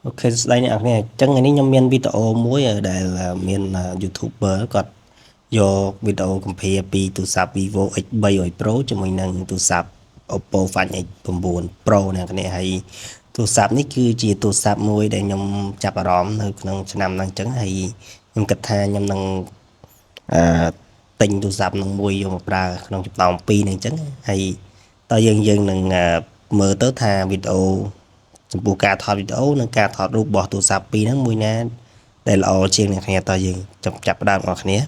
Ok, đây nè, này chẳng ngàyนี้ខ្ញុំមានវីដេអូមួយដែលមាន YouTuber គាត់យកវីដេអូកំភារពីទូរស័ព្ទ Vivo X300 Pro ជាមួយនឹងទូរស័ព្ទ Oppo Find X9 Pro អ្នកគ្នាហើយទូរស័ព្ទនេះគឺជាទូរស័ព្ទមួយដែលខ្ញុំចាប់អារម្មណ៍នៅក្នុងឆ្នាំហ្នឹងអញ្ចឹងហើយខ្ញុំគិតថាខ្ញុំនឹងអឺទិញទូរស័ព្ទនឹងមួយយកមកប្រើក្នុងចំណោម2នេះអញ្ចឹងហើយតើយើងនឹងមើលទៅថាវីដេអូចំពោះការថតវីដេអូនិងការថតរូបរបស់ទូរស័ព្ទពីរហ្នឹងមួយណាដែលល្អជាងអ្នកគ្នាតើយើងចាប់ផ្ដើមអរគ្នា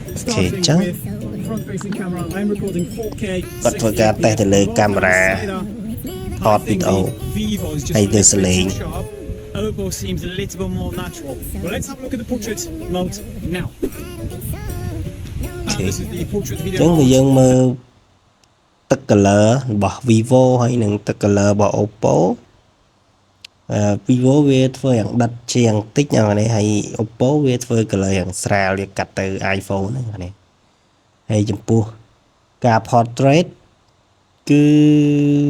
អូខេអញ្ចឹងគាត់ធ្វើការតេស្តទៅលើកាមេរ៉ាថតវីដេអូហើយទៅសលេង Oppo seems a little bit more natural. Well, let's have a look at the portrait mode now. Okay. This is the portrait អញ្ video. ចឹងយើងមើលទឹក color របស់ Vivo ហើយនិងទឹក color របស់ Oppo Vivo វាធ្វើយ៉ាងដិតជាងតិចហ្នឹងនេះហើយ Oppo វាធ្វើ color យ៉ាងស្រាលវាកាត់ទៅ iPhone ហ្នឹងនេះហើយចំពោះការ portrait គឺ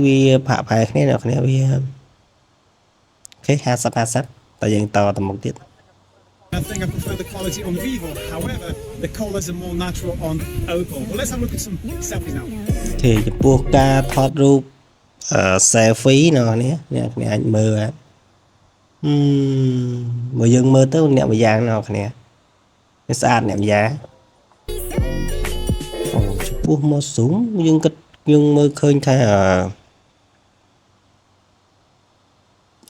វាផាក់ផែគ្នាអ្នកគ្នាវាអូខេ50 តែយើងតទៅមុខទៀត I think I prefer the quality on Vivo. However, the colors are more natural on Oppo. Well, let's have a look at some selfies now. អូខេចំពោះការថតរូបselfie អ្នកគ្នាអាចមើលបើយើងមើលទៅអ្នកម្យ៉ាងអ្នកគ្នាវាស្អាតអ្នកម្យ៉ាងអូចំពោះមកស៊ូមយើងមើលឃើញថា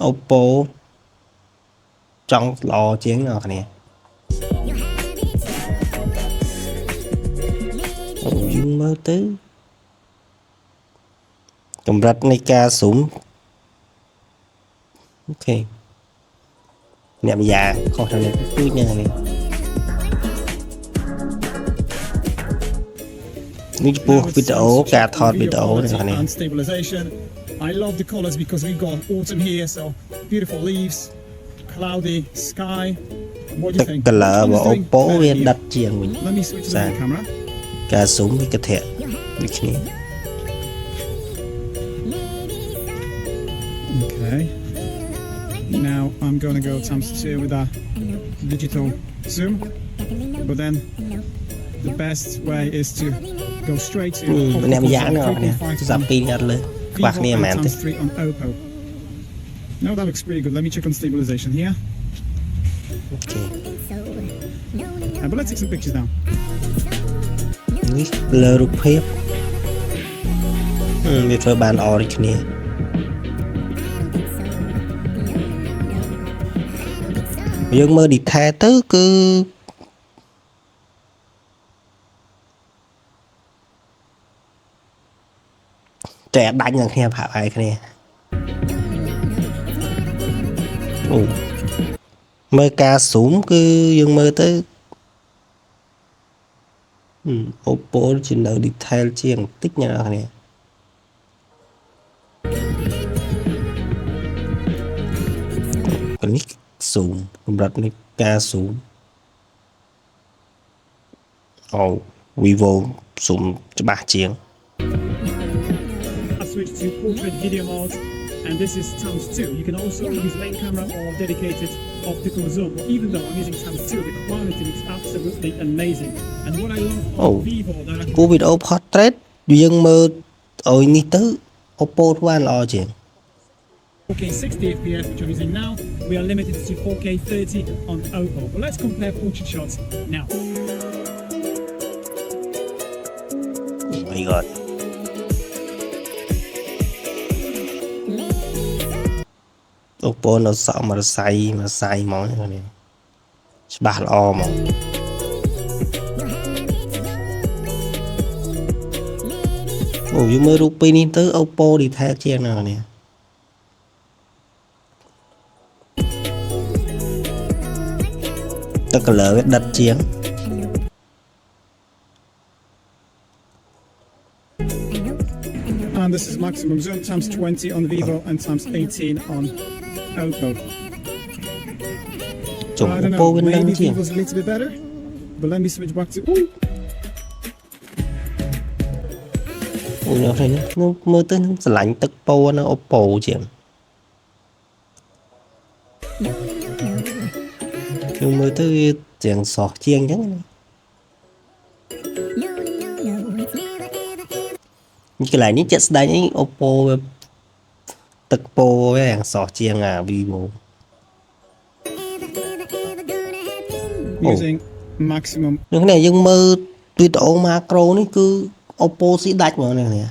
Oppo ចង់ល្អជាងអ្នកគ្នាអូយើងមើលទៅកម្រិតនៃការស៊ូមអូខេអ្នកម្យ៉ាងខុសទៅនេះគឺនេះនេះចំពោះវីដេអូការថតវីដេអូនេះគ្នា Stabilization. I love the colors because we got autumn here, so beautiful leaves, cloudy sky. What do you think? color របស់ Oppo វាដិតជាងវិញ Let me switch to the camera. ការស៊ូមវាកធៈដូចគ្នា Okay. Now I'm going to go times 2 with a digital zoom, but then the best way is to go straight to អ្នកម្យ៉ាងហ្នឹងសាប់ពីរអត់លើខ្វះគ្នាមែនទេ times 3 on Oppo. No, that looks pretty good. Let me check on stabilization here. អូខេ But let's take some pictures now. នេះលើរូបភាពវាធ្វើបានល្អដូចគ្នាយើងមើល detail ទៅគឺតែដាច់នឹងគ្នាផាក់ហើយគ្នាអូមើលការ zoom គឺយើងមើលទៅOppo ជានៅ detail ជាងបន្តិចណាស់គ្នានេះ zoom កម្រិតនៃការ zoom អូ Vivo zoom ច្បាស់ជាង I switch to portrait video mode, and this is times 2. You can also use main camera or dedicated optical zoom. Even though I'm using times 2, the quality is absolutely amazing. And what I love about Vivo that I can គូវីដេអូ portrait យើងមើលឲ្យនេះទៅ Oppo ធ្វើបានល្អជាង 4K 60 FPS, which I'm using now. We are limited to 4K 30 on Oppo. But let's compare portrait shots now. Oh my god Oppo នៅសក់មួយសៃហ្មងនេះច្បាស់ល្អហ្មងអូយើងមើលរូបពីរនេះទៅ Oppo detail ជាងណានេះទឹក color វាដិតជាង And this is maximum zoom times 20 on Vivo and times 18 on Oppo. ចុះ I don't Oppo know, វានឹង maybe ជាង Vivo's a little bit better. But let me switch back to អូខ្ញុំឃើញខ្ញុំមើលទៅខ្ញុំស្រឡាញ់ទឹកពោនៅ Oppo ជាង Cứ mới tới tiếng sọt chiêng chứ. Cái lại ní chất đây ní Oppo tực po với hàng sọt chiêng Vivo. Using maximum. Nhưng cái này nhưng mơ video macro ní cứ Oppo sĩ đạch mà này nè.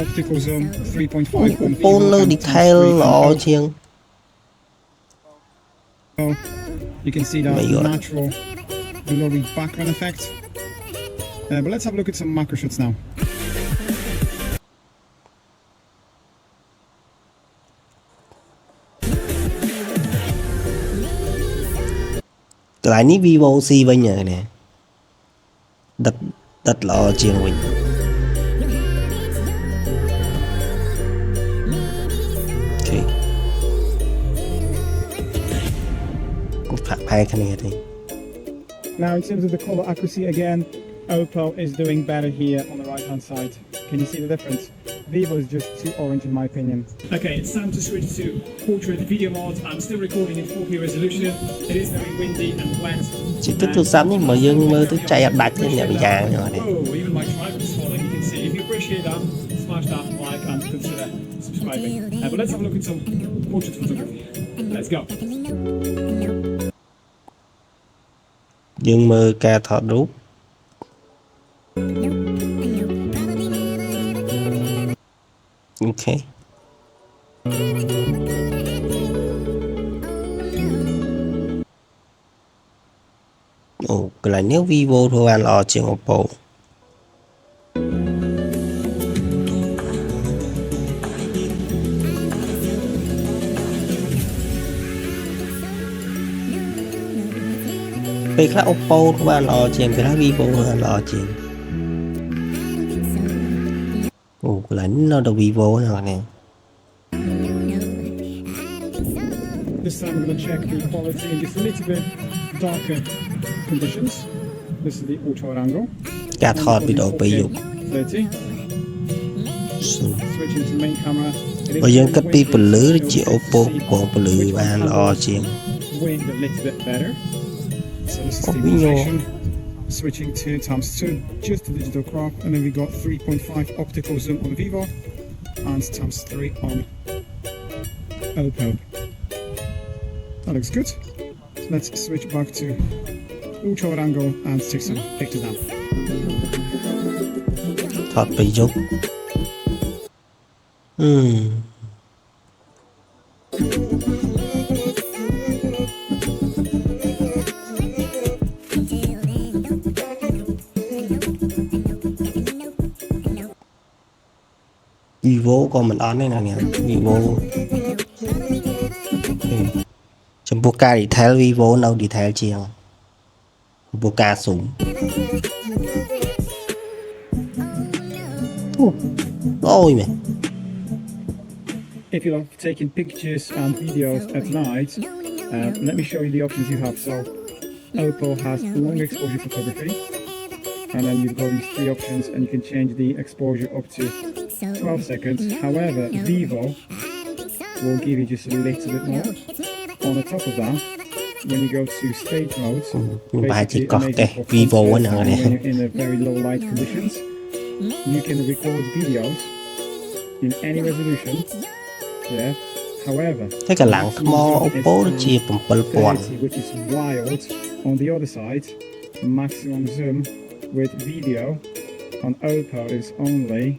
Optical zoom 3.5 on Oppo Vivo nó and detail times 3 lọ on chiêng. Oppo. You can see that My God. natural blurry background effect. But let's have a look at some macro shots now. Lại ní Vivo C bên nhà nè. Đất lọ chiêng mình. Ok. Phạt hai cái này thì. Now, in terms of the color accuracy, again, Oppo is doing better here on the right-hand side. Can you see the difference? Vivo is just too orange, in my opinion. Okay, it's time to switch to portrait video mode. I'm still recording in 4K resolution. It is very windy and wet. Chỉ tức tôi sắm nhưng mà dân mơ tôi chạy đạch trên nhà bị già rồi này. Oh, even my tripod is falling. You can see. If you appreciate that, smash that like and consider subscribing. But let's have a look at some portrait photography. Let's go. Dương mơ ca thọ rút. Ok. Ồ, cái là nếu Vivo thôi anh lo chuyện Oppo. Cái khác Oppo thôi anh lo chuyện, cái khác Vivo thôi anh lo chuyện. Ồ, cái là nó đâu Vivo nào nè. This time we're going to check the quality in just a little bit darker conditions. This is the ultra angle. Cả thọt video bây giờ. 30. Switching to main camera. Bây giờ cách đi phần lưới chỉ Oppo còn phần lưới và anh lo chuyện. Wind a little bit better. So this is Có the cái nhiều. rotation. Switching to times 2, just the digital crop, and then we got 3.5 optical zoom on Vivo and times 3 on Oppo. That looks good. So let's switch back to ultra wide angle and take some pictures now. Thọt bây giờ. Vivo còn mình on đây nè Vivo. Trong bộ ca detail Vivo đâu detail chiều. Bộ ca súng. Ôi mẹ. If you love taking pictures and videos at night, let me show you the options you have. So, Oppo has long exposure photography, and then you've got these 3 options, and you can change the exposure up to 12 seconds. However, Vivo will give you just a little bit more. On the top of that, when you go to stage mode, Bài chỉ basically có amazing cái for Vivo photos nữa when nè. you're in a very low light conditions. You can record videos in any resolution. Yeah. However, Thế cả lặng mò Oppo nó chia bằng bật bọn. 30, which is wild. On the other side, maximum zoom with video on Oppo is only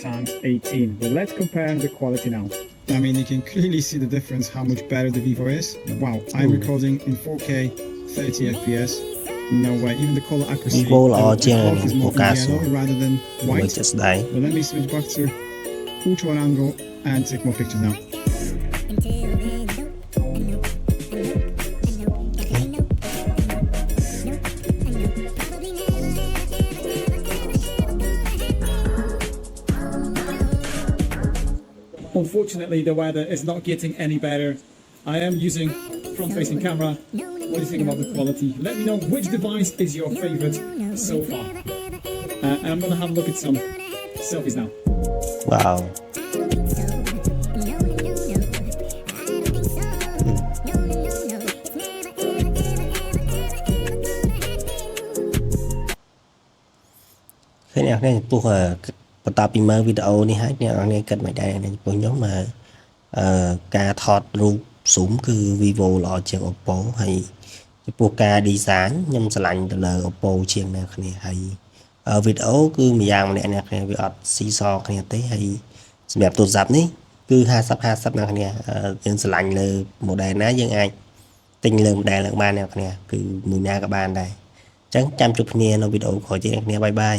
times 18. But let's compare the quality now. I mean, you can clearly see the difference, how much better the Vivo is. Wow, I'm recording in 4K, 30 FPS. No way, even the color accuracy. Vivo là the trên clock is bộ more ca yellow súng. rather than Mới white. chất đấy. But let me switch back to ultra wide angle and take more pictures now. Unfortunately, the weather is not getting any better. I am using front-facing camera. What do you think about the quality? Let me know which device is your favorite so far. And I'm gonna have a look at some selfies now. Wow. ឃើញអ្នកនេះចំពោះបន្ទាប់ពីមើលវីដេអូនេះហើយអ្នកនេះគិតមិនដែរចំពោះខ្ញុំការថតរូប zoom គឺ Vivo ល្អជាង Oppo ហើយចំពោះការ design ខ្ញុំឆ្លាញ់ទៅលើ Oppo ជាងអ្នកគ្នាហើយវីដេអូគឺម្យ៉ាងម្នាក់អ្នកគ្នាវាអត់ស៊ីសគ្នាទេហើយសម្រាប់ទូរស័ព្ទនេះគឺ50-50អ្នកគ្នាយើងឆ្លាញ់លើ model ណាយើងអាចទិញលើ model ឡើងបានអ្នកគ្នាគឺមួយណាក៏បានដែរអញ្ចឹងចាំជួបគ្នានៅវីដេអូក្រោយទៀតអ្នកគ្នាបាយបាយ